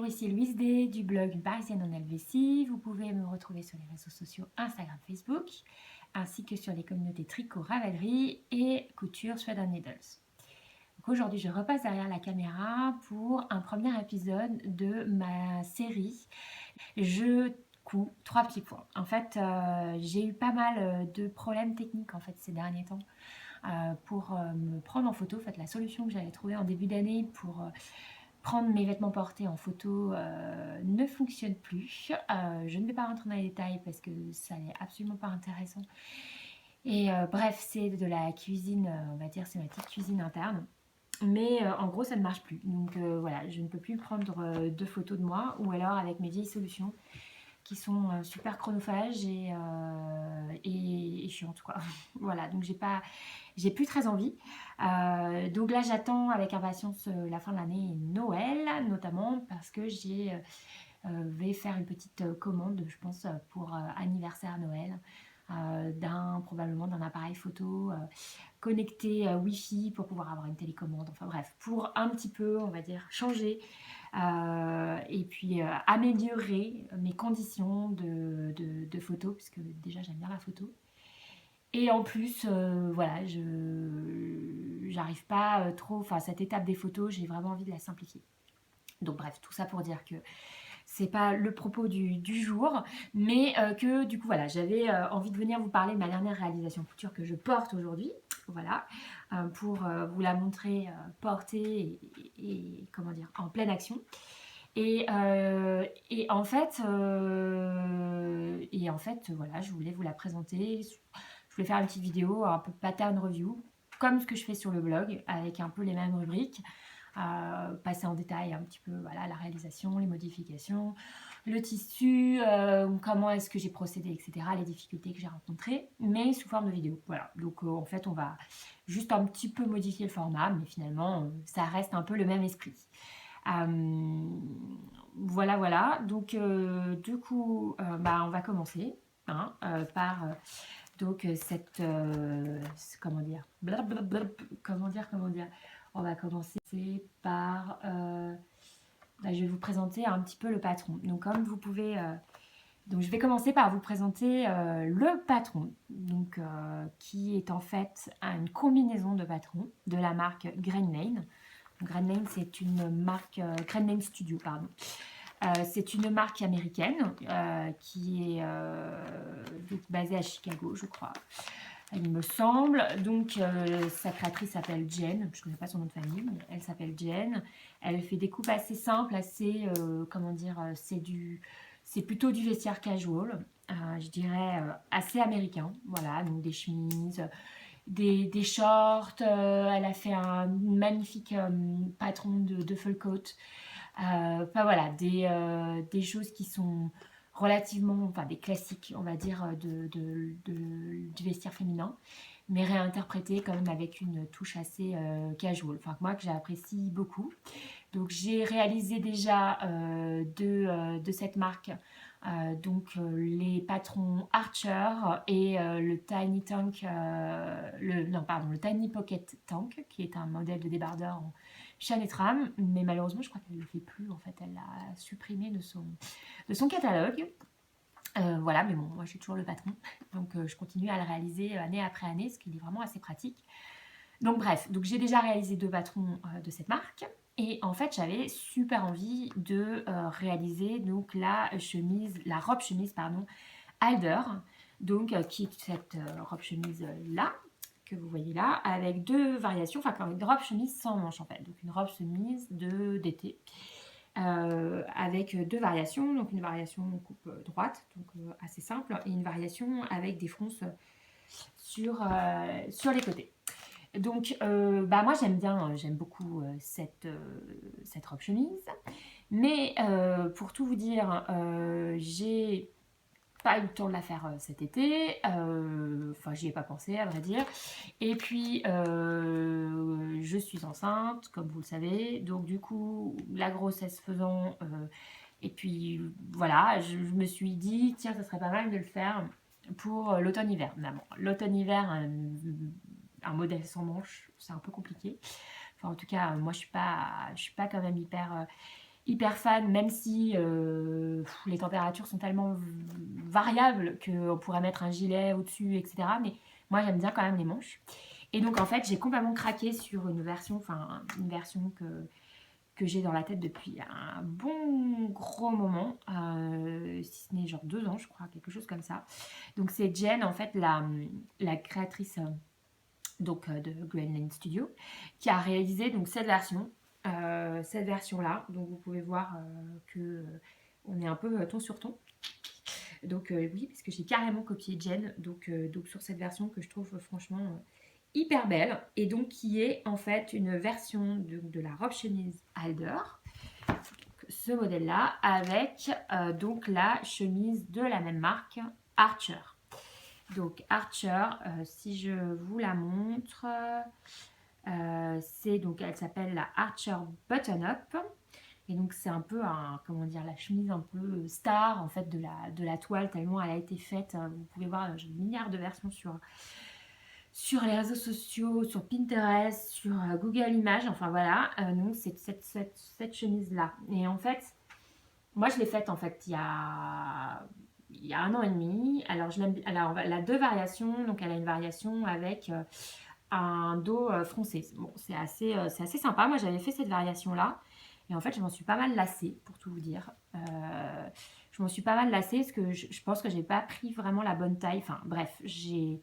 ici Louise D du blog Une Parisienne en Helvétie. Vous pouvez me retrouver sur les réseaux sociaux Instagram, Facebook, ainsi que sur les communautés tricot, ravalerie et couture Thread Needles. Donc aujourd'hui, je repasse derrière la caméra pour un premier épisode de ma série Je couds 3 petits points. En fait, j'ai eu pas mal de problèmes techniques en fait ces derniers temps. Pour me prendre en photo, en fait, la solution que j'avais trouvée en début d'année pour prendre mes vêtements portés en photo ne fonctionne plus. Je ne vais pas rentrer dans les détails parce que ça n'est absolument pas intéressant. Et bref, c'est de la cuisine, on va dire, c'est ma petite cuisine interne. Mais en gros, ça ne marche plus. Donc voilà, je ne peux plus prendre de photos de moi ou alors avec mes vieilles solutions qui sont super chronophages et chiantes quoi. Voilà, donc j'ai plus très envie. Donc là, j'attends avec impatience la fin de l'année et Noël, notamment parce que vais faire une petite commande, je pense, pour anniversaire Noël. Probablement d'un appareil photo connecté Wi-Fi pour pouvoir avoir une télécommande. Enfin bref, pour un petit peu, on va dire, changer et puis améliorer mes conditions de photo, puisque déjà j'aime bien la photo. Et en plus, voilà, j'arrive pas trop, enfin cette étape des photos, j'ai vraiment envie de la simplifier. Donc bref, tout ça pour dire que c'est pas le propos du jour, mais que du coup voilà, j'avais envie de venir vous parler de ma dernière réalisation couture que je porte aujourd'hui, voilà, pour vous la montrer portée comment dire, en pleine action. Et en fait, voilà, je voulais vous la présenter. Je voulais faire une petite vidéo, un peu pattern review, comme ce que je fais sur le blog, avec un peu les mêmes rubriques. Passer en détail un petit peu voilà, la réalisation, les modifications, le tissu, comment est-ce que j'ai procédé, etc., les difficultés que j'ai rencontrées, mais sous forme de vidéo. Voilà, donc en fait, on va juste un petit peu modifier le format, mais finalement, ça reste un peu le même esprit. Voilà, voilà. Donc, du coup, on va commencer hein, par donc cette comment dire, blablabla, comment dire. On va commencer par je vais vous présenter un petit peu le patron. Donc, comme vous pouvez donc je vais commencer par vous présenter le patron, donc, qui est en fait une combinaison de patrons de la marque Green Lane. Green Lane, c'est une marque, Green Lane Studio, pardon. C'est une marque américaine qui est donc basée à Chicago, je crois, il me semble. Donc, sa créatrice s'appelle Jen. Je ne connais pas son nom de famille, mais elle s'appelle Jen. Elle fait des coupes assez simples, assez, comment dire, c'est plutôt du vestiaire casual, je dirais assez américain. Voilà, donc des chemises, des shorts. Elle a fait un magnifique patron de full coat. Enfin voilà, des choses qui sont relativement, enfin des classiques, on va dire, du vestiaire féminin, mais réinterprétées quand même avec une touche assez casual, enfin moi que j'apprécie beaucoup. Donc j'ai réalisé déjà de cette marque les patrons Archer et le Tiny Tank, le Tiny Pocket Tank, qui est un modèle de débardeur en chaîne et trame, mais malheureusement je crois qu'elle ne le fait plus, en fait elle l'a supprimé de son catalogue. Voilà, mais bon, moi je suis toujours le patron, donc je continue à le réaliser année après année, ce qui est vraiment assez pratique. Donc bref, donc j'ai déjà réalisé 2 patrons de cette marque. Et en fait, j'avais super envie de réaliser donc la robe chemise, pardon, Alder, donc qui est cette robe chemise là, que vous voyez là, avec 2 variations, enfin une robe chemise sans manches en fait, donc une robe chemise d'été. Avec 2 variations, donc une variation coupe droite, donc assez simple, et une variation avec des fronces sur les côtés. Donc, moi j'aime beaucoup cette robe chemise, mais pour tout vous dire, j'ai pas eu le temps de la faire cet été, enfin j'y ai pas pensé à vrai dire, et puis je suis enceinte, comme vous le savez, donc du coup la grossesse faisant, et puis voilà, je me suis dit tiens ça serait pas mal de le faire pour l'automne-hiver. Mais bon, l'automne-hiver, un modèle sans manches, c'est un peu compliqué. Enfin, en tout cas, moi, je suis pas quand même hyper fan, même si les températures sont tellement variables qu'on pourrait mettre un gilet au-dessus, etc. Mais moi, j'aime bien quand même les manches. Et donc, en fait, j'ai complètement craqué sur une version que j'ai dans la tête depuis un bon gros moment, si ce n'est genre 2 ans, je crois, quelque chose comme ça. Donc, c'est Jen, en fait, la créatrice de Gremlin Studio, qui a réalisé donc cette version-là. Donc, vous pouvez voir que on est un peu ton sur ton. Donc, oui, parce que j'ai carrément copié Jen, donc sur cette version que je trouve franchement hyper belle, et donc qui est en fait une version de la robe chemise Alder, ce modèle-là, avec donc la chemise de la même marque, Archer. Donc Archer, si je vous la montre, c'est donc, elle s'appelle la Archer Button Up. Et donc c'est un peu comment dire, la chemise un peu star en fait de la toile, tellement elle a été faite. Vous pouvez voir, j'ai milliards de versions sur les réseaux sociaux, sur Pinterest, sur Google Images, enfin voilà. Donc c'est cette chemise-là. Et en fait, moi je l'ai faite en fait il y a 1 an et demi. Alors je l'aime. Alors elle a 2 variations. Donc elle a une variation avec un dos froncé. Bon, c'est assez sympa. Moi j'avais fait cette variation-là. Et en fait, je m'en suis pas mal lassée, pour tout vous dire. Je m'en suis pas mal lassée parce que je pense que j'ai pas pris vraiment la bonne taille. Enfin, bref, j'ai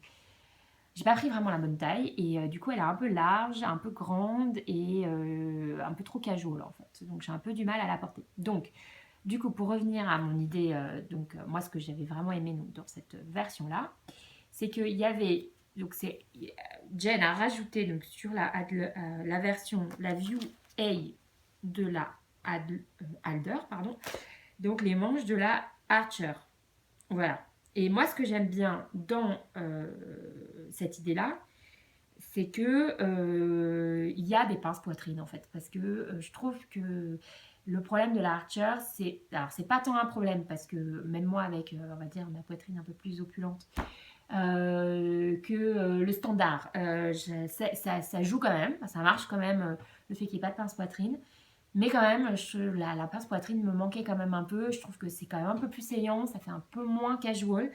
pas pris vraiment la bonne taille. Et du coup, elle est un peu large, un peu grande et un peu trop casual, en fait. Donc, j'ai un peu du mal à la porter. Donc, du coup, pour revenir à mon idée, moi, ce que j'avais vraiment aimé donc, dans cette version-là, c'est qu'il y avait... Donc, Jen a rajouté donc, sur la version, la View A de la Alder, pardon, donc les manches de la Archer. Voilà. Et moi, ce que j'aime bien dans cette idée-là, c'est que il y a des pinces poitrine en fait, parce que je trouve que le problème de la Archer, c'est pas tant un problème parce que même moi avec, on va dire, ma poitrine un peu plus opulente que le standard, ça joue quand même, ça marche quand même le fait qu'il n'y ait pas de pince poitrine. Mais quand même, la pince poitrine me manquait quand même un peu. Je trouve que c'est quand même un peu plus saillant, ça fait un peu moins casual.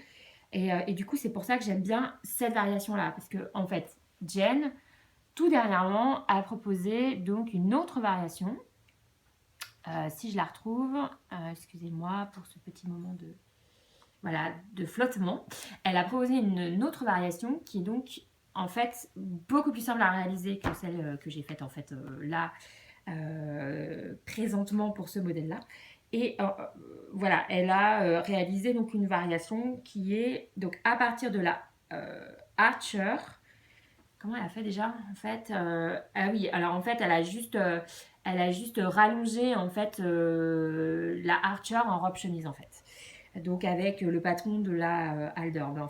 Et du coup, c'est pour ça que j'aime bien cette variation-là. Parce que, en fait, Jen, tout dernièrement, a proposé donc une autre variation. Si je la retrouve, excusez-moi pour ce petit moment de flottement. Elle a proposé une autre variation qui est donc, en fait, beaucoup plus simple à réaliser que celle que j'ai faite, en fait, là, présentement pour ce modèle-là. Et voilà, elle a réalisé donc une variation qui est donc à partir de la Archer. Comment elle a fait déjà en fait ah oui, alors en fait elle a juste rallongé en fait la Archer en robe chemise en fait. Donc avec le patron de la Alder. Mais en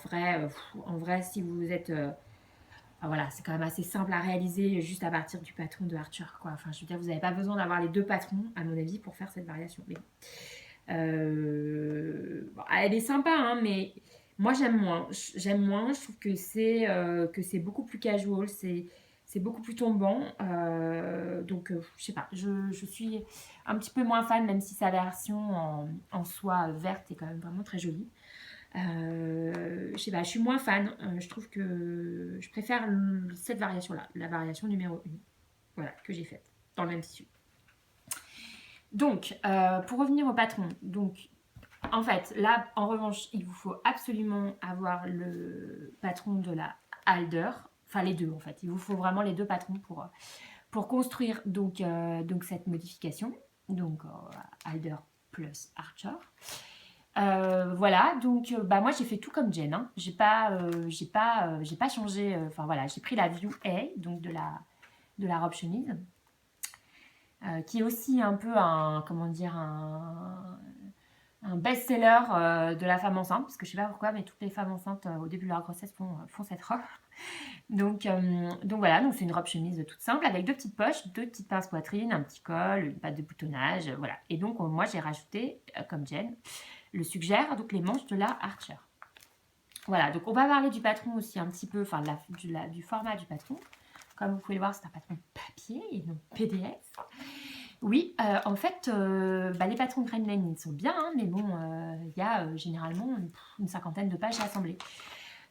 vrai, si vous êtes voilà, c'est quand même assez simple à réaliser juste à partir du patron de Archer, quoi. Enfin, je veux dire, vous n'avez pas besoin d'avoir les 2 patrons, à mon avis, pour faire cette variation. Mais bon, elle est sympa, hein, mais moi j'aime moins. J'aime moins. Je trouve que c'est beaucoup plus casual, c'est beaucoup plus tombant. Donc, je sais pas. Je suis un petit peu moins fan, même si sa version en soie verte est quand même vraiment très jolie. Je sais pas, je suis moins fan. Je trouve que je préfère cette variation-là, la variation numéro 1, voilà, que j'ai faite, dans le même tissu. Donc, pour revenir au patron, donc, en fait, là, en revanche, il vous faut absolument avoir le patron de la Alder, enfin les deux, en fait. Il vous faut vraiment les 2 patrons pour construire donc cette modification, donc Alder plus Archer. Voilà, donc moi j'ai fait tout comme Jen, hein. J'ai pas changé, enfin voilà, j'ai pris la View A, donc de la robe chemise, qui est aussi un peu comment dire, un best-seller de la femme enceinte, parce que je sais pas pourquoi, mais toutes les femmes enceintes au début de leur grossesse font cette robe. Donc voilà, donc c'est une robe chemise toute simple avec 2 petites poches, 2 petites pinces poitrine, un petit col, une patte de boutonnage, voilà. Et donc moi j'ai rajouté, comme Jen le suggère, donc les manches de la Archer. Voilà, donc on va parler du patron aussi un petit peu, enfin du format du patron. Comme vous pouvez le voir, c'est un patron papier et non PDF. Oui, en fait, les patrons Gremlin, ils sont bien, hein, mais bon, il y a généralement une cinquantaine de pages à assembler.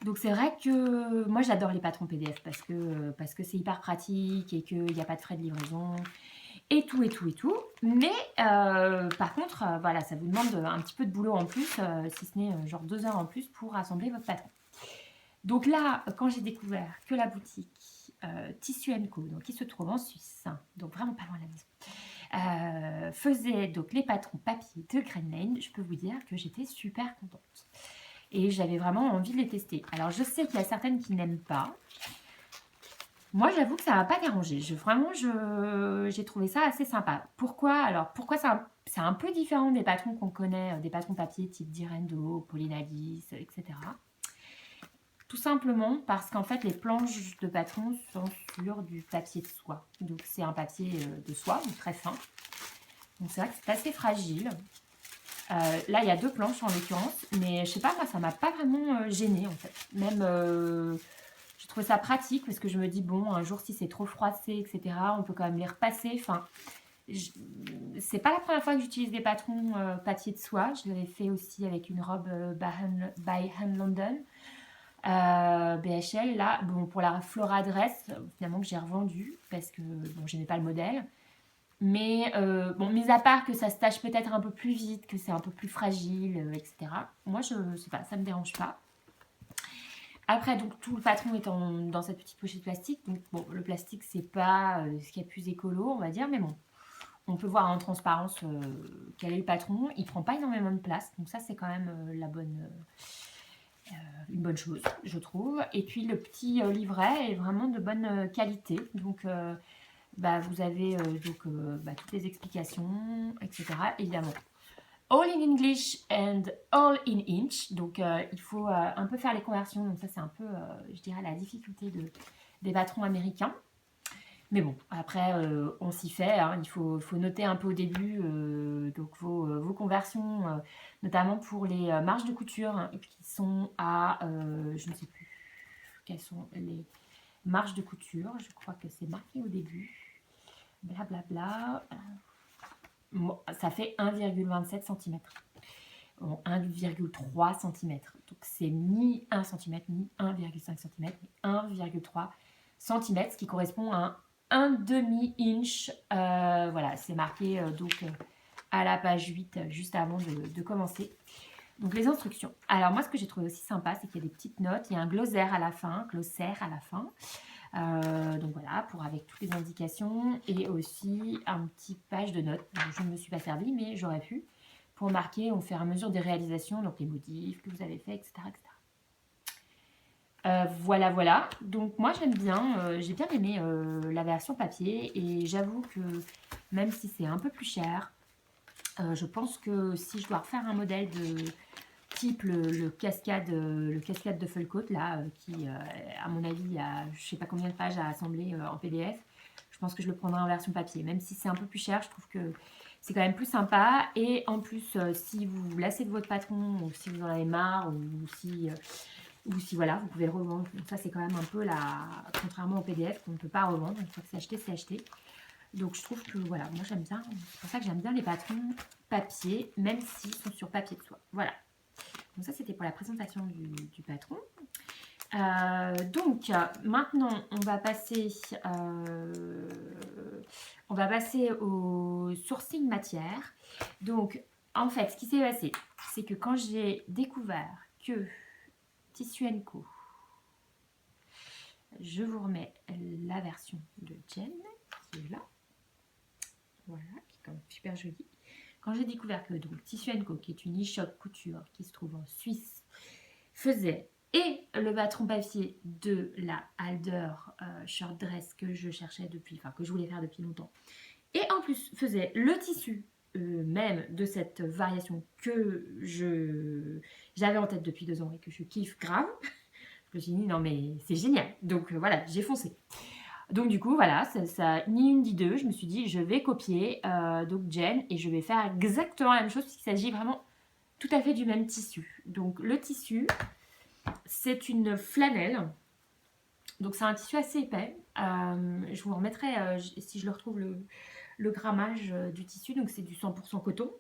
Donc c'est vrai que moi j'adore les patrons PDF parce que c'est hyper pratique et qu'il n'y a pas de frais de livraison et tout et tout et tout. Mais par contre, voilà, ça vous demande un petit peu de boulot en plus, si ce n'est genre 2 heures en plus pour assembler votre patron. Donc là, quand j'ai découvert que la boutique Tissu Co, donc qui se trouve en Suisse, hein, donc vraiment pas loin de la maison, faisait donc les patrons papier de Green Lane, je peux vous dire que j'étais super contente. Et j'avais vraiment envie de les tester. Alors je sais qu'il y a certaines qui n'aiment pas. Moi j'avoue que ça m'a pas dérangé. J'ai trouvé ça assez sympa. Pourquoi? Alors pourquoi c'est un peu différent des patrons qu'on connaît, des patrons papier type Direndo, Polynadis, etc. Tout simplement parce qu'en fait les planches de patrons sont sur du papier de soie. Donc c'est un papier de soie, donc très fin. Donc c'est vrai que c'est assez fragile. Là, il y a 2 planches en l'occurrence, mais je sais pas, moi, ça m'a pas vraiment gênée en fait. Même, j'ai trouvé ça pratique parce que je me dis, bon, un jour, si c'est trop froissé, etc., on peut quand même les repasser. Enfin, c'est pas la première fois que j'utilise des patrons papier de soie. Je l'avais fait aussi avec une robe by Hand London. BHL, là, bon, pour la Flora Dress, finalement, que j'ai revendue parce que, bon, j'aimais pas le modèle. Mais bon, mis à part que ça se tâche peut-être un peu plus vite, que c'est un peu plus fragile, etc. Moi, je sais pas, ça me dérange pas. Après, donc tout le patron est dans cette petite pochette plastique. Donc bon, le plastique, c'est pas ce qui est plus écolo, on va dire, mais bon, on peut voir en transparence quel est le patron. Il prend pas énormément de place, donc ça, c'est quand même une bonne chose, je trouve. Et puis le petit livret est vraiment de bonne qualité, donc vous avez toutes les explications, etc. Évidemment, all in English and all in inch. Donc, il faut un peu faire les conversions. Donc, ça, c'est un peu, je dirais, la difficulté des patrons américains. Mais bon, après, on s'y fait. Hein. Il faut noter un peu au début donc vos conversions, notamment pour les marges de couture hein, qui sont à, je ne sais plus quelles sont les marges de couture. Je crois que c'est marqué au début. Blablabla. Bon, ça fait 1,27 cm. Bon, 1,3 cm. Donc c'est ni 1 cm, ni 1,5 cm, mais 1,3 cm, ce qui correspond à un demi-inch. Voilà, c'est marqué à la page 8, juste avant de commencer. Donc les instructions. Alors moi, ce que j'ai trouvé aussi sympa, c'est qu'il y a des petites notes. Il y a un glossaire à la fin, donc voilà, pour avec toutes les indications et aussi un petit page de notes. Donc, je ne me suis pas servie, mais j'aurais pu pour marquer au fur et à mesure des réalisations, donc les modifs que vous avez fait, etc. etc. Voilà, voilà. Donc moi j'aime bien, j'ai bien aimé la version papier et j'avoue que même si c'est un peu plus cher, je pense que si je dois refaire un modèle de type le cascade de Felcoat là, qui à mon avis a je sais pas combien de pages à assembler en PDF, je pense que je le prendrai en version papier. Même si c'est un peu plus cher, je trouve que c'est quand même plus sympa. Et en plus, si vous vous lassez de votre patron, ou si vous en avez marre, ou si voilà, vous pouvez le revendre. Donc ça, c'est quand même un peu contrairement au PDF qu'on ne peut pas revendre. Une fois que c'est acheté, c'est acheté. Donc je trouve que voilà, moi j'aime bien. C'est pour ça que j'aime bien les patrons papier, même s'ils sont sur papier de soie. Voilà. Donc ça, c'était pour la présentation du patron. Donc maintenant, on va passer au sourcing matière. Donc en fait, ce qui s'est passé, c'est que quand j'ai découvert que Tissu Co, je vous remets la version de Jen qui est là, voilà, qui est quand même super jolie. Quand j'ai découvert que donc Tissu Co, qui est une e-shop couture qui se trouve en Suisse, faisait et le patron papier de la Halder short dress que je cherchais que je voulais faire depuis longtemps, et en plus faisait le tissu même de cette variation que j'avais en tête depuis 2 ans et que je kiffe grave. Je me suis dit non mais c'est génial, donc voilà, j'ai foncé. Donc du coup voilà, ça ni une ni deux, je me suis dit je vais copier donc Jen et je vais faire exactement la même chose puisqu'il s'agit vraiment tout à fait du même tissu. Donc le tissu, c'est une flanelle. Donc c'est un tissu assez épais. Je vous remettrai, si je le retrouve, le grammage du tissu. Donc c'est du 100% coton.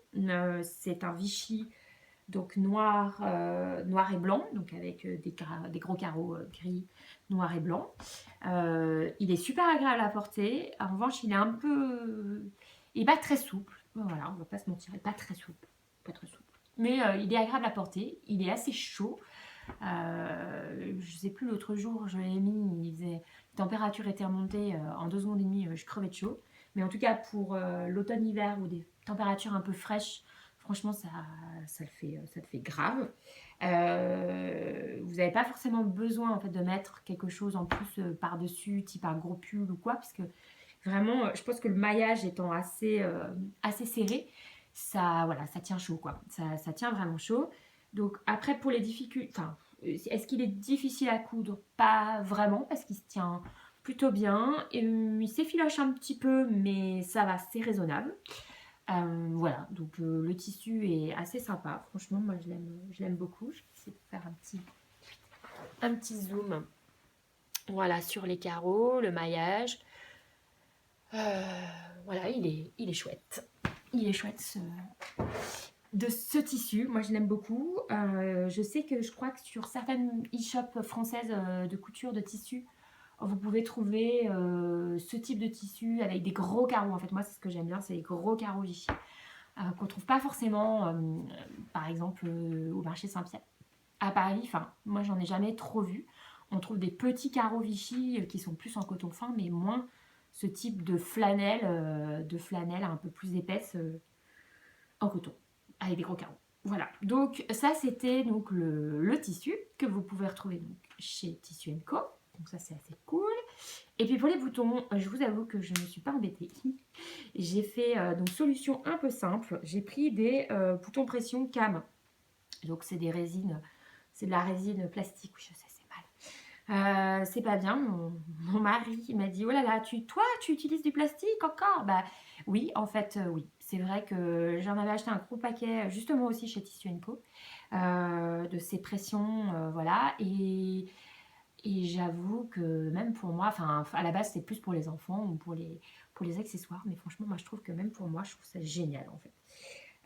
C'est un Vichy donc noir, noir et blanc, donc avec des gros carreaux gris, noir et blanc. Il est super agréable à porter. En revanche, il est un peu... Il n'est pas très souple. Voilà, on va pas se mentir, il n'est pas très souple. Pas très souple. Mais il est agréable à porter. Il est assez chaud. Je sais plus, l'autre jour, je l'ai mis, la température était remontée en 2 secondes et demie, je crevais de chaud. Mais en tout cas, pour l'automne-hiver ou des températures un peu fraîches, franchement, ça le fait grave. Vous n'avez pas forcément besoin en fait, de mettre quelque chose en plus par-dessus, type un gros pull ou quoi, parce que vraiment, je pense que le maillage étant assez serré, ça, voilà, ça tient chaud, quoi. Ça tient vraiment chaud. Donc après, pour les difficultés, enfin, est-ce qu'il est difficile à coudre? Pas vraiment, parce qu'il se tient plutôt bien. Et, il s'effiloche un petit peu, mais ça va, c'est raisonnable. Voilà, donc le tissu est assez sympa. Franchement, moi, je l'aime beaucoup. Je vais essayer de faire un petit zoom. Voilà, sur les carreaux, le maillage. Voilà, il est chouette. Il est chouette de ce tissu. Moi, je l'aime beaucoup. Je sais que je crois que sur certaines e-shops françaises de couture de tissu, vous pouvez trouver ce type de tissu avec des gros carreaux. En fait, moi, c'est ce que j'aime bien, c'est les gros carreaux Vichy. Qu'on ne trouve pas forcément, par exemple, au marché Saint-Pierre. À Paris, enfin, moi, j'en ai jamais trop vu. On trouve des petits carreaux Vichy qui sont plus en coton fin, mais moins ce type de flanelle un peu plus épaisse en coton, avec des gros carreaux. Voilà, donc ça c'était donc le tissu que vous pouvez retrouver donc chez Tissu Co. Donc ça c'est assez cool. Et puis pour les boutons, je vous avoue que je ne me suis pas embêtée. J'ai fait donc solution un peu simple. J'ai pris des boutons pression cam. Donc c'est des résines, c'est de la résine plastique. Oui, je sais, c'est mal. C'est pas bien. Mon mari m'a dit, oh là là, toi tu utilises du plastique encore? Bah oui, en fait oui. C'est vrai que j'en avais acheté un gros paquet justement aussi chez Tissu Co. De ces pressions, voilà. Et j'avoue que même pour moi, enfin à la base c'est plus pour les enfants ou pour les accessoires, mais franchement moi je trouve que même pour moi je trouve ça génial en fait.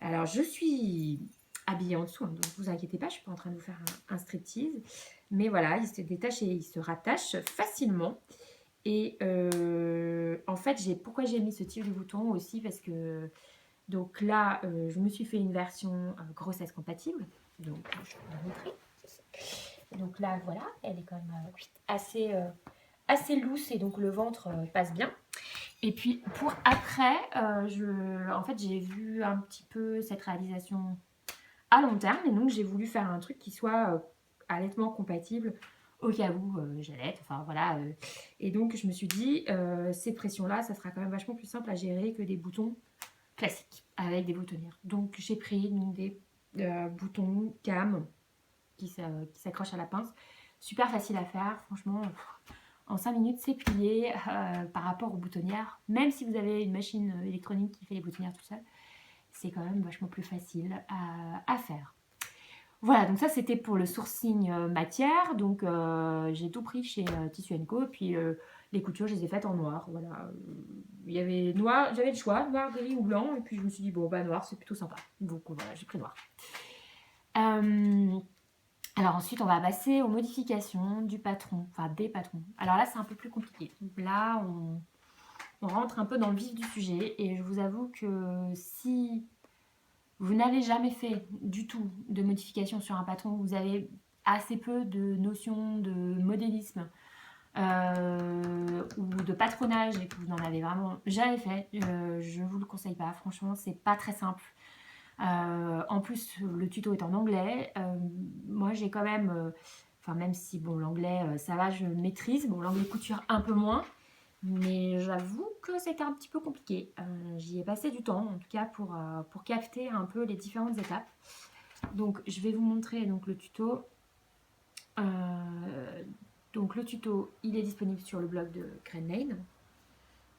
Alors je suis habillée en dessous, hein, donc vous inquiétez pas, je suis pas en train de vous faire un striptease, mais voilà, il se détache et il se rattache facilement. Et en fait, pourquoi j'ai mis ce type de bouton aussi, parce que donc là, je me suis fait une version grossesse compatible, donc je vais vous la montrer. Donc là, voilà, elle est quand même assez loose et donc le ventre passe bien. Et puis pour après, en fait, j'ai vu un petit peu cette réalisation à long terme et donc j'ai voulu faire un truc qui soit allaitement compatible au cas où j'allaite, enfin voilà. Et donc je me suis dit, ces pressions-là, ça sera quand même vachement plus simple à gérer que des boutons classiques avec des boutonnières. Donc j'ai pris des boutons cam qui s'accroche à la pince. Super facile à faire, franchement. En 5 minutes, c'est plié par rapport aux boutonnières. Même si vous avez une machine électronique qui fait les boutonnières tout seul, c'est quand même vachement plus facile à faire. Voilà, donc ça c'était pour le sourcing matière. Donc j'ai tout pris chez Tissu Co. Puis les coutures, je les ai faites en noir. Voilà, il y avait noir, j'avais le choix, noir, gris ou blanc. Et puis je me suis dit, bon, bah noir, c'est plutôt sympa. Donc voilà, j'ai pris noir. Alors ensuite, on va passer aux modifications du patron, enfin des patrons. Alors là, c'est un peu plus compliqué. Là, on rentre un peu dans le vif du sujet et je vous avoue que si vous n'avez jamais fait du tout de modification sur un patron, vous avez assez peu de notions de modélisme ou de patronage et que vous n'en avez vraiment jamais fait, je ne vous le conseille pas. Franchement, c'est pas très simple. En plus, le tuto est en anglais. Moi, j'ai quand même, enfin même si bon l'anglais, ça va, je maîtrise. Bon, l'anglais couture un peu moins, mais j'avoue que c'était un petit peu compliqué. J'y ai passé du temps, en tout cas pour capter un peu les différentes étapes. Donc, je vais vous montrer donc le tuto. Donc le tuto, il est disponible sur le blog de Grain Lane.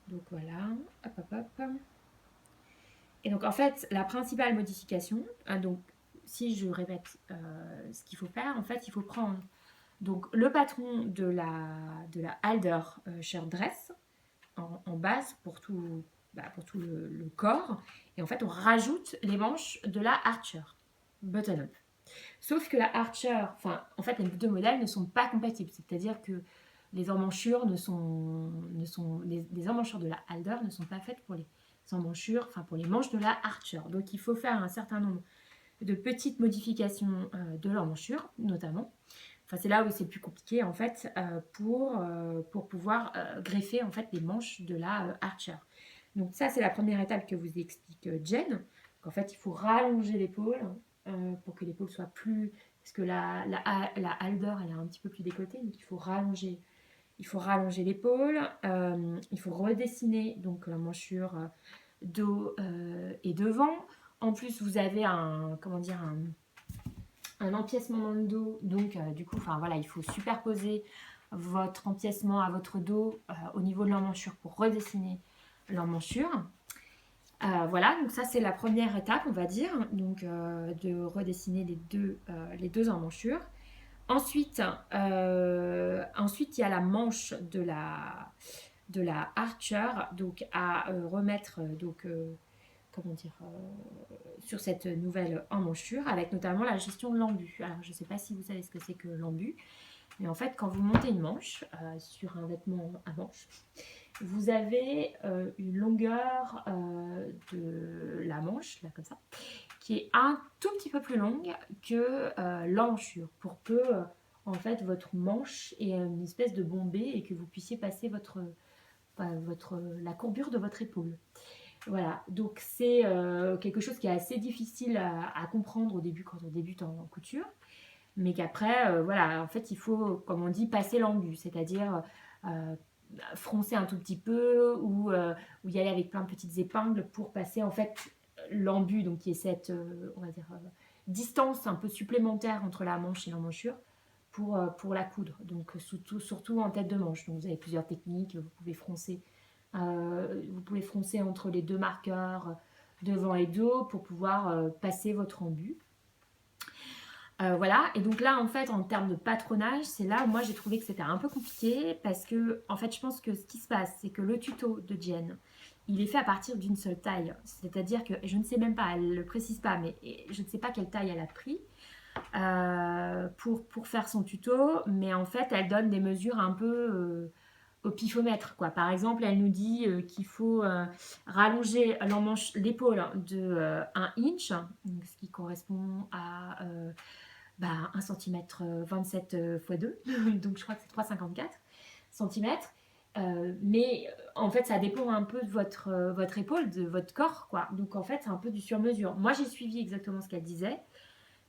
Donc voilà, hop hop hop. Et donc en fait, la principale modification, donc si je répète ce qu'il faut faire, en fait, il faut prendre donc le patron de la Halder shirt dress en base pour tout pour tout le corps. Et en fait, on rajoute les manches de la Archer button-up. Sauf que la Archer, enfin, en fait, les deux modèles ne sont pas compatibles. C'est-à-dire que les emmanchures les emmanchures de la Alder ne sont pas faites pour les emmanchures, enfin pour les manches de la Archer. Donc il faut faire un certain nombre de petites modifications de l'emmanchure, notamment. Enfin, c'est là où c'est plus compliqué en fait pour pouvoir greffer en fait les manches de la Archer. Donc ça c'est la première étape que vous explique Jen. En fait il faut rallonger l'épaule pour que l'épaule soit plus, parce que la Alder elle est un petit peu plus décotée, donc il faut rallonger l'épaule, il faut redessiner donc l'emmanchure dos et devant. En plus vous avez un empiècement dans le dos, donc du coup enfin voilà, il faut superposer votre empiècement à votre dos au niveau de l'emmanchure pour redessiner l'emmanchure. Voilà, donc ça c'est la première étape, on va dire, donc de redessiner les deux emmanchures. Ensuite, il y a la manche de la Archer, donc à remettre sur cette nouvelle emmanchure, avec notamment la gestion de l'embu. Alors je ne sais pas si vous savez ce que c'est que l'embu, mais en fait quand vous montez une manche sur un vêtement à manche, vous avez une longueur de la manche, là comme ça, qui est un tout petit peu plus longue que l'emmanchure, pour que en fait votre manche ait une espèce de bombée et que vous puissiez passer la courbure de votre épaule. Voilà, donc c'est quelque chose qui est assez difficile à comprendre au début quand on débute en couture, mais qu'après, voilà, en fait il faut, comme on dit, passer l'embu, c'est-à-dire froncer un tout petit peu ou y aller avec plein de petites épingles pour passer en fait l'embu, donc qui est cette on va dire distance un peu supplémentaire entre la manche et l'emmanchure pour la coudre, donc surtout en tête de manche. Donc vous avez plusieurs techniques, vous pouvez froncer entre les deux marqueurs devant et dos pour pouvoir passer votre embu. Voilà, et donc là en fait en termes de patronage, c'est là où moi j'ai trouvé que c'était un peu compliqué, parce que en fait je pense que ce qui se passe, c'est que le tuto de Jen, il est fait à partir d'une seule taille, c'est-à-dire que je ne sais même pas, elle ne le précise pas, mais je ne sais pas quelle taille elle a pris pour faire son tuto, mais en fait elle donne des mesures un peu au pifomètre, quoi. Par exemple, elle nous dit qu'il faut rallonger l'épaule de 1 inch, ce qui correspond à 1 cm 27 x 2, donc je crois que c'est 3,54 cm. Mais en fait, ça dépend un peu de votre épaule, de votre corps, quoi. Donc en fait, c'est un peu du sur-mesure. Moi, j'ai suivi exactement ce qu'elle disait.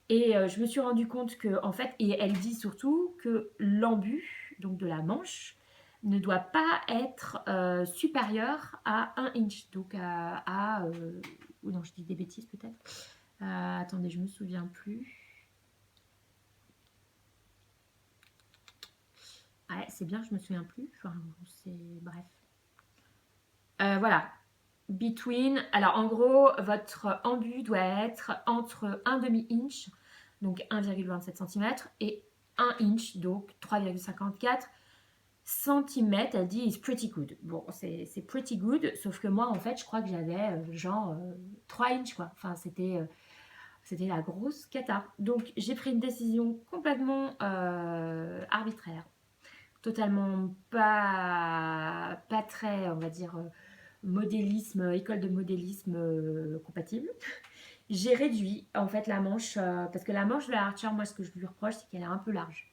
Et je me suis rendu compte que, en fait, et elle dit surtout que l'embu, donc de la manche, ne doit pas être supérieur à 1 inch. Donc ou non, je dis des bêtises peut-être. Attendez, je me souviens plus. Ouais, c'est bien, je me souviens plus. Enfin, c'est bref. Voilà. Between. Alors, en gros, votre embu doit être entre 1 demi-inch, donc 1,27 cm, et 1 inch, donc 3,54 cm. Elle dit is pretty good. Bon, c'est pretty good, sauf que moi, en fait, je crois que j'avais 3 inch, quoi. Enfin, c'était la grosse cata. Donc, j'ai pris une décision complètement arbitraire. Totalement pas très, on va dire, école de modélisme compatible. J'ai réduit en fait la manche, parce que la manche de la Archer, moi ce que je lui reproche, c'est qu'elle est un peu large.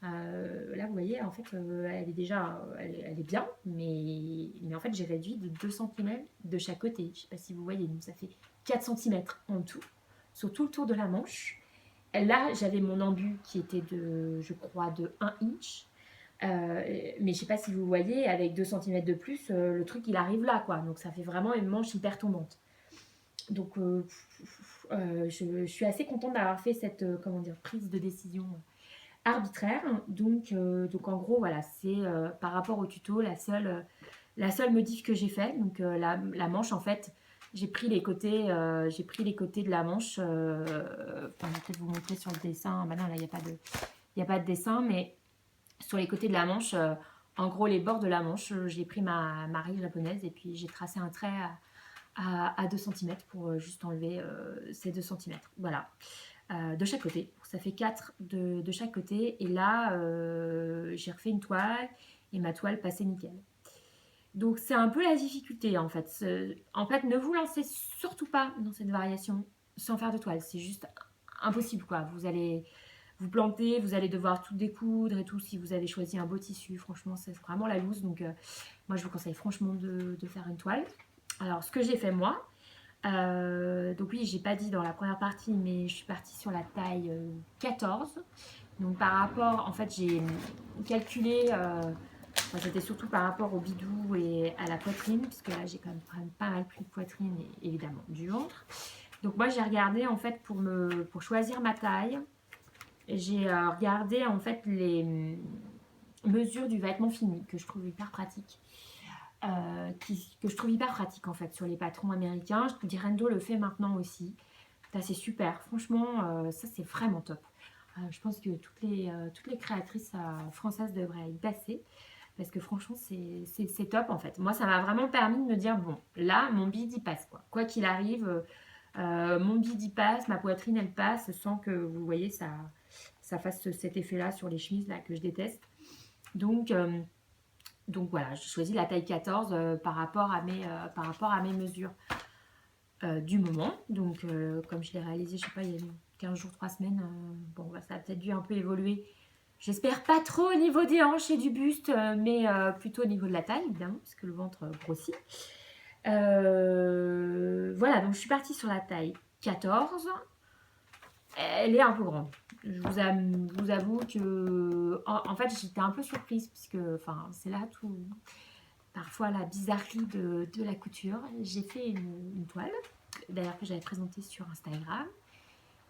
Là vous voyez, en fait, elle est déjà, elle est bien, mais en fait j'ai réduit de 2 cm de chaque côté. Je sais pas si vous voyez, donc ça fait 4 cm en tout, sur tout le tour de la manche. Là j'avais mon embu qui était je crois, de 1 inch. Mais je sais pas si vous voyez, avec 2 cm de plus, le truc il arrive là, quoi. Donc ça fait vraiment une manche hyper tombante. Donc je suis assez contente d'avoir fait cette prise de décision arbitraire. Donc en gros, voilà, c'est par rapport au tuto la seule modif que j'ai fait. Donc la manche, en fait, j'ai pris les côtés de la manche. Je vais peut-être vous montrer sur le dessin. Maintenant, là, il n'y a pas de dessin, mais sur les côtés de la manche, En gros, les bords de la manche, j'ai pris ma règle japonaise et puis j'ai tracé un trait à 2 centimètres pour juste enlever ces 2 centimètres. Voilà. De chaque côté. Ça fait 4 de chaque côté. Et là, j'ai refait une toile et ma toile passait nickel. Donc c'est un peu la difficulté en fait. En fait, ne vous lancez surtout pas dans cette variation sans faire de toile. C'est juste impossible quoi. Vous allez vous planter, vous allez devoir tout découdre et tout si vous avez choisi un beau tissu. Franchement, c'est vraiment la loose. Donc moi, je vous conseille franchement de faire une toile. Alors, ce que j'ai fait moi, donc oui, j'ai pas dit dans la première partie, mais je suis partie sur la taille 14. Donc par rapport, en fait, j'ai calculé, c'était surtout par rapport au bidou et à la poitrine, puisque là, j'ai quand même pas mal pris de poitrine et évidemment du ventre. Donc moi, j'ai regardé en fait pour choisir ma taille, j'ai regardé en fait les mesures du vêtement fini que je trouve hyper pratique. Que je trouve hyper pratique en fait sur les patrons américains. Je vous dis Rendo le fait maintenant aussi. Ça c'est super. Franchement, ça c'est vraiment top. Je pense que toutes les créatrices françaises devraient y passer. Parce que franchement, c'est top en fait. Moi, ça m'a vraiment permis de me dire, bon, là, mon bid y passe quoi. Quoi qu'il arrive, mon bid y passe, ma poitrine elle passe sans que vous voyez ça fasse cet effet-là sur les chemises là que je déteste. Donc voilà, j'ai choisi la taille 14 par rapport à mes mesures du moment. Donc comme je l'ai réalisé, je sais pas, il y a 15 jours, 3 semaines, bon bah, ça a peut-être dû un peu évoluer. J'espère pas trop au niveau des hanches et du buste, mais plutôt au niveau de la taille, évidemment, parce que le ventre grossit. Voilà, donc je suis partie sur la taille 14. Elle est un peu grande. Je vous avoue que, en fait, j'étais un peu surprise, puisque, enfin, c'est là tout, parfois la bizarrerie de la couture. J'ai fait une toile, d'ailleurs que j'avais présentée sur Instagram,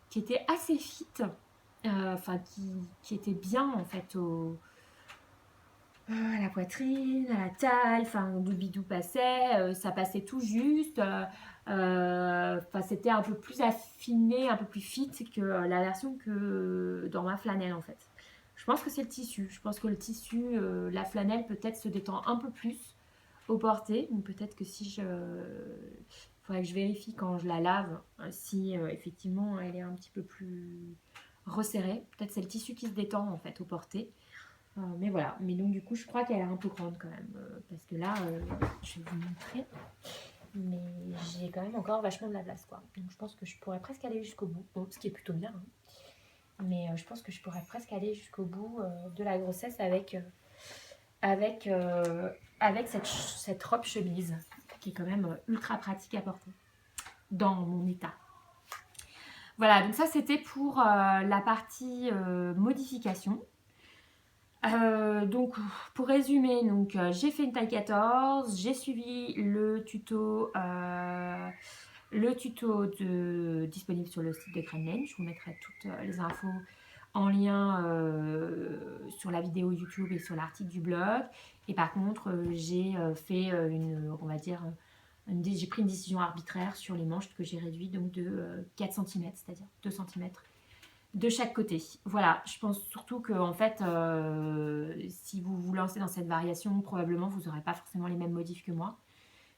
qui était assez fit, enfin, qui était bien, en fait, à la poitrine, à la taille, enfin, le bidou passait, ça passait tout juste. Enfin, c'était un peu plus affiné, un peu plus fit que la version que dans ma flanelle en fait. Je pense que c'est le tissu. Je pense que le tissu, la flanelle peut-être se détend un peu plus au porté. Ou peut-être que si je... Il faudrait que je vérifie quand je la lave si effectivement elle est un petit peu plus resserrée. Peut-être c'est le tissu qui se détend en fait au porté. Mais voilà, mais donc du coup je crois qu'elle est un peu grande quand même, parce que là, je vais vous montrer, mais j'ai quand même encore vachement de la place quoi. Donc je pense que je pourrais presque aller jusqu'au bout, bon, ce qui est plutôt bien, hein. Mais je pense que je pourrais presque aller jusqu'au bout de la grossesse avec, avec cette robe chemise, qui est quand même ultra pratique à porter, dans mon état. Voilà, donc ça c'était pour la partie modification. Donc pour résumer, donc j'ai fait une taille 14, j'ai suivi le tuto disponible sur le site de Cranlane. Je vous mettrai toutes les infos en lien sur la vidéo YouTube et sur l'article du blog. Et par contre, j'ai fait on va dire, j'ai pris une décision arbitraire sur les manches que j'ai réduit donc de 4 cm, c'est-à-dire 2 cm de chaque côté. Voilà, je pense surtout que en fait, si vous vous lancez dans cette variation, probablement vous n'aurez pas forcément les mêmes modifs que moi,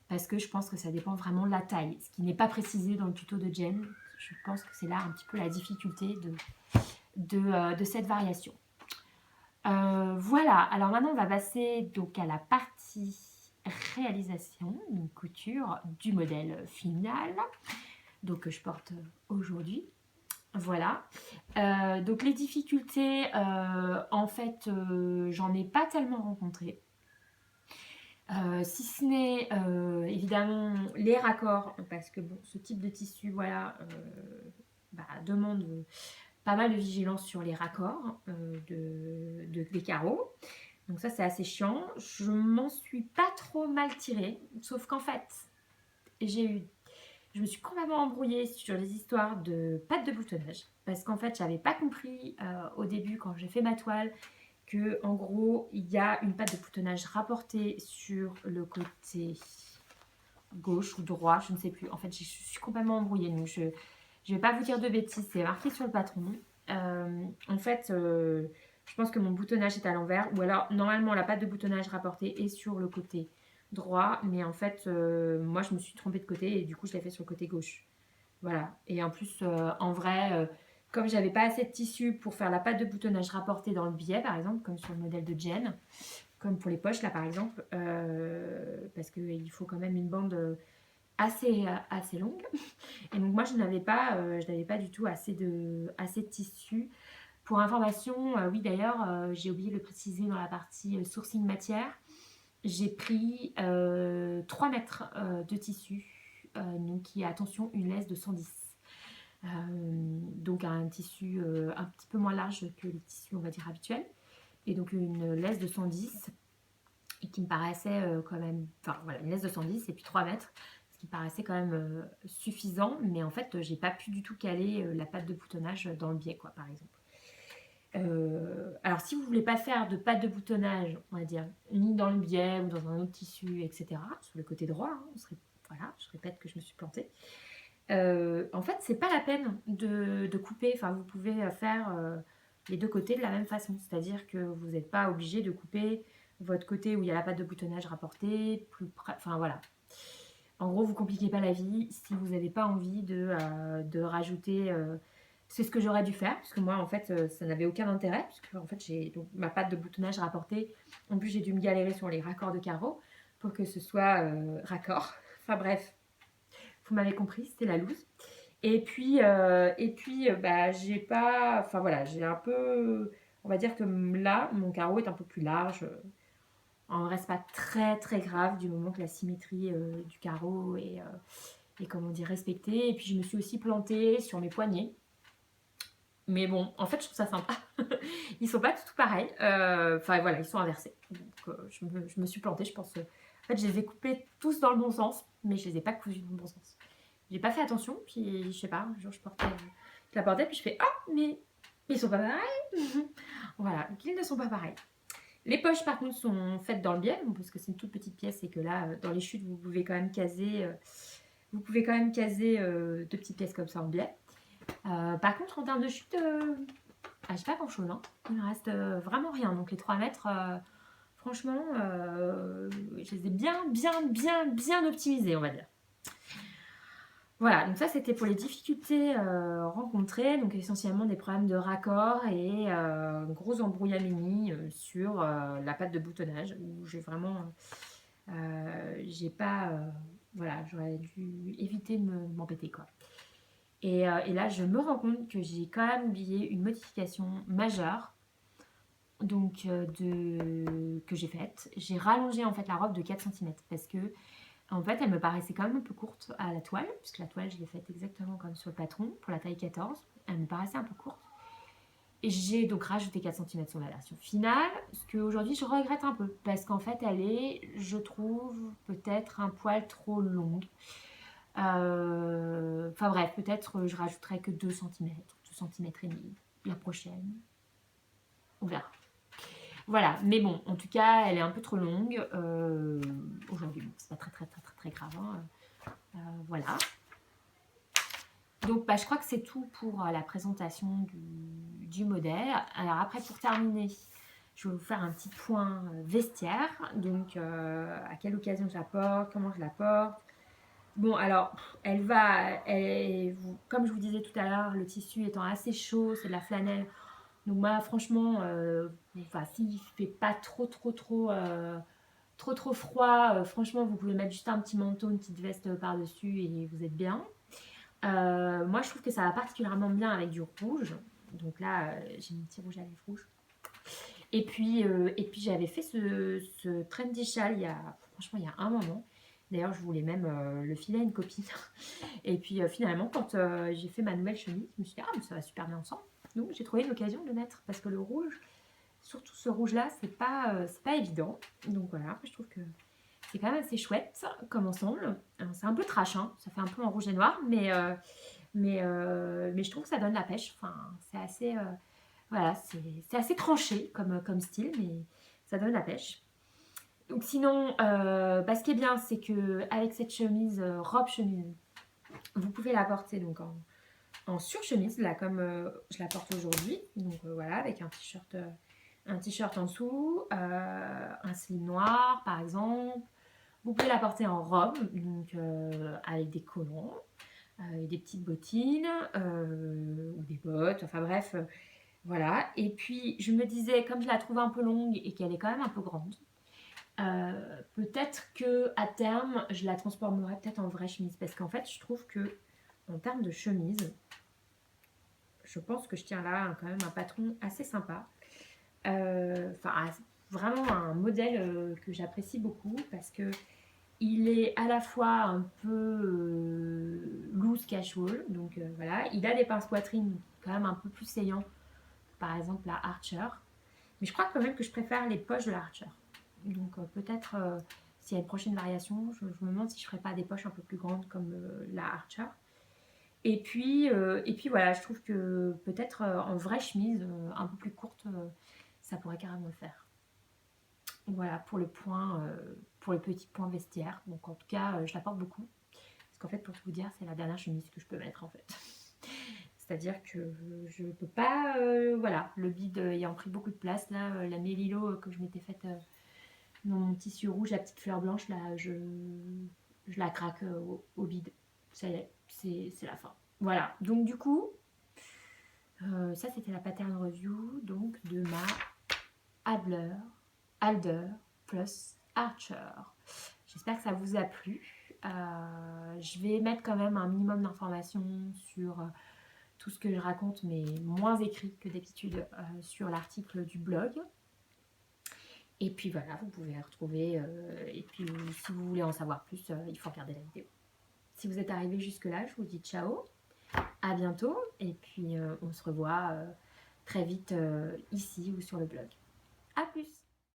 parce que je pense que ça dépend vraiment de la taille, ce qui n'est pas précisé dans le tuto de Jen. Je pense que c'est là un petit peu la difficulté de cette variation. Voilà, alors maintenant on va passer donc à la partie réalisation, donc couture du modèle final, donc que je porte aujourd'hui. Voilà, donc les difficultés, en fait, j'en ai pas tellement rencontré. Si ce n'est évidemment les raccords, parce que bon, ce type de tissu, voilà, demande pas mal de vigilance sur les raccords des carreaux. Donc ça, c'est assez chiant. Je m'en suis pas trop mal tirée, sauf qu'en fait, je me suis complètement embrouillée sur les histoires de pattes de boutonnage. Parce qu'en fait, j'avais pas compris au début, quand j'ai fait ma toile, que en gros, il y a une patte de boutonnage rapportée sur le côté gauche ou droit, je ne sais plus. En fait, je suis complètement embrouillée. Donc, je ne vais pas vous dire de bêtises, c'est marqué sur le patron. En fait, Je pense que mon boutonnage est à l'envers. Ou alors, normalement, la patte de boutonnage rapportée est sur le côté droit. Mais en fait, moi, je me suis trompée de côté et du coup, je l'ai fait sur le côté gauche. Voilà. Et en plus, en vrai, comme j'avais pas assez de tissu pour faire la patte de boutonnage rapportée dans le biais, par exemple, comme sur le modèle de Jen, comme pour les poches, là, par exemple, parce qu'il faut quand même une bande assez longue. Et donc, moi, je n'avais pas du tout assez de tissu. Pour information, oui, d'ailleurs, j'ai oublié de le préciser dans la partie sourcing matière. J'ai pris 3 mètres de tissu, donc qui est, attention, une laisse de 110. Donc un tissu un petit peu moins large que les tissus, on va dire, habituels. Et donc une laisse de 110 et qui me paraissait quand même, enfin voilà, une laisse de 110 et puis 3 mètres, ce qui me paraissait quand même suffisant. Mais en fait, j'ai pas pu du tout caler la patte de boutonnage dans le biais, quoi, par exemple. Alors si vous voulez pas faire de patte de boutonnage, on va dire, ni dans le biais ou dans un autre tissu, etc., sur le côté droit, hein, voilà, je répète que je me suis plantée. En fait, c'est pas la peine de couper. Enfin, vous pouvez faire les deux côtés de la même façon. C'est-à-dire que vous n'êtes pas obligé de couper votre côté où il y a la patte de boutonnage rapportée, plus près. Enfin, voilà. En gros, vous compliquez pas la vie si vous n'avez pas envie de rajouter. C'est ce que j'aurais dû faire, parce que moi, en fait, ça n'avait aucun intérêt, puisque en fait, j'ai donc ma patte de boutonnage rapportée. En plus, j'ai dû me galérer sur les raccords de carreaux pour que ce soit raccord. Enfin bref, vous m'avez compris, c'était la loose. Et puis bah, j'ai pas. Enfin voilà, j'ai un peu. On va dire que là, mon carreau est un peu plus large. En vrai, c'est pas très très grave du moment que la symétrie du carreau est, comment dire, respectée. Et puis je me suis aussi plantée sur mes poignets. Mais bon, en fait, je trouve ça sympa. Ils sont pas tout pareils. Enfin voilà, ils sont inversés. Donc je me suis plantée, je pense. En fait, je les ai coupés tous dans le bon sens, mais je les ai pas cousus dans le bon sens. J'ai pas fait attention, puis je sais pas, un jour je la portais, puis je fais oh, mais ils sont pas pareils. Voilà, donc ils ne sont pas pareils. Les poches par contre sont faites dans le biais, parce que c'est une toute petite pièce et que là, dans les chutes, vous pouvez quand même caser, deux petites pièces comme ça en biais. Par contre, en termes de chute, j'ai pas grand chose. Hein. Il me reste vraiment rien. Donc les 3 mètres, franchement, je les ai bien optimisés, on va dire. Voilà, donc ça c'était pour les difficultés rencontrées, donc essentiellement des problèmes de raccord et gros embrouillamini sur la patte de boutonnage où j'ai vraiment, j'ai pas, voilà, j'aurais dû éviter de m'embêter quoi. Et là je me rends compte que j'ai quand même oublié une modification majeure donc que j'ai faite. J'ai rallongé en fait la robe de 4 cm parce que en fait, elle me paraissait quand même un peu courte à la toile, puisque la toile, je l'ai faite exactement comme sur le patron, pour la taille 14. Elle me paraissait un peu courte. Et j'ai donc rajouté 4 cm sur la version finale, ce qu'aujourd'hui je regrette un peu, parce qu'en fait, elle est, je trouve, peut-être un poil trop longue. Enfin bref, peut-être je rajouterai que 2 cm, 2 cm et demi la prochaine. On verra. Voilà, mais bon, en tout cas, elle est un peu trop longue. Aujourd'hui, bon, c'est pas très grave. Hein. Voilà. Donc, bah, je crois que c'est tout pour la présentation du modèle. Alors après, pour terminer, je vais vous faire un petit point vestiaire. Donc, à quelle occasion je la porte, comment je la porte. Bon, alors, comme je vous disais tout à l'heure, le tissu étant assez chaud, c'est de la flanelle. Donc moi, franchement, s'il fait pas trop froid, franchement, vous pouvez mettre juste un petit manteau, une petite veste par-dessus et vous êtes bien. Moi, je trouve que ça va particulièrement bien avec du rouge. Donc là, j'ai mon petit rouge à lèvres rouge. Et puis j'avais fait ce trendy châle franchement, il y a un moment. D'ailleurs, je voulais même le filer à une copine. Et puis finalement, quand j'ai fait ma nouvelle chemise, je me suis dit, ah, mais ça va super bien ensemble. Donc j'ai trouvé une occasion de le mettre parce que le rouge, surtout ce rouge-là, c'est pas évident. Donc voilà, je trouve que c'est quand même assez chouette comme ensemble. C'est un peu trash, hein. Ça fait un peu en rouge et noir, mais je trouve que ça donne la pêche. Enfin, c'est assez, voilà, c'est assez tranché comme style, mais ça donne la pêche. Donc sinon, ce qui est bien, c'est que avec cette chemise, robe chemise, vous pouvez la porter donc en surchemise, là comme je la porte aujourd'hui. Donc voilà, avec un t-shirt un t-shirt en dessous, un slim noir par exemple. Vous pouvez la porter en robe, donc avec des collants, et des petites bottines ou des bottes, enfin bref, voilà. Et puis je me disais, comme je la trouve un peu longue et qu'elle est quand même un peu grande, peut-être que à terme, je la transformerai peut-être en vraie chemise, parce qu'en fait, je trouve que en termes de chemise, je pense que je tiens là quand même un patron assez sympa. Enfin, vraiment un modèle que j'apprécie beaucoup parce que il est à la fois un peu loose casual, donc voilà. Il a des pinces poitrine quand même un peu plus saillants, par exemple la Archer. Mais je crois quand même que je préfère les poches de la Archer. Donc peut-être s'il y a une prochaine variation, je me demande si je ferais pas des poches un peu plus grandes comme la Archer. Et puis voilà, je trouve que peut-être en vraie chemise, un peu plus courte, ça pourrait carrément le faire. Voilà pour le point, pour le petit point vestiaire. Donc en tout cas, je la porte beaucoup. Parce qu'en fait, pour tout vous dire, c'est la dernière chemise que je peux mettre en fait. C'est-à-dire que je ne peux pas, voilà, le bide ayant pris beaucoup de place, là, la mélilo que je m'étais faite dans mon tissu rouge, la petite fleur blanche, là, je la craque au bide. Ça y est, c'est la fin. Voilà, donc du coup, ça c'était la pattern review donc de ma Adler, Alder plus Archer. J'espère que ça vous a plu. Je vais mettre quand même un minimum d'informations sur tout ce que je raconte, mais moins écrit que d'habitude sur l'article du blog. Et puis voilà, vous pouvez retrouver. Et puis si vous voulez en savoir plus, il faut regarder la vidéo. Si vous êtes arrivé jusque-là, je vous dis ciao, à bientôt. Et puis on se revoit très vite ici ou sur le blog. À plus!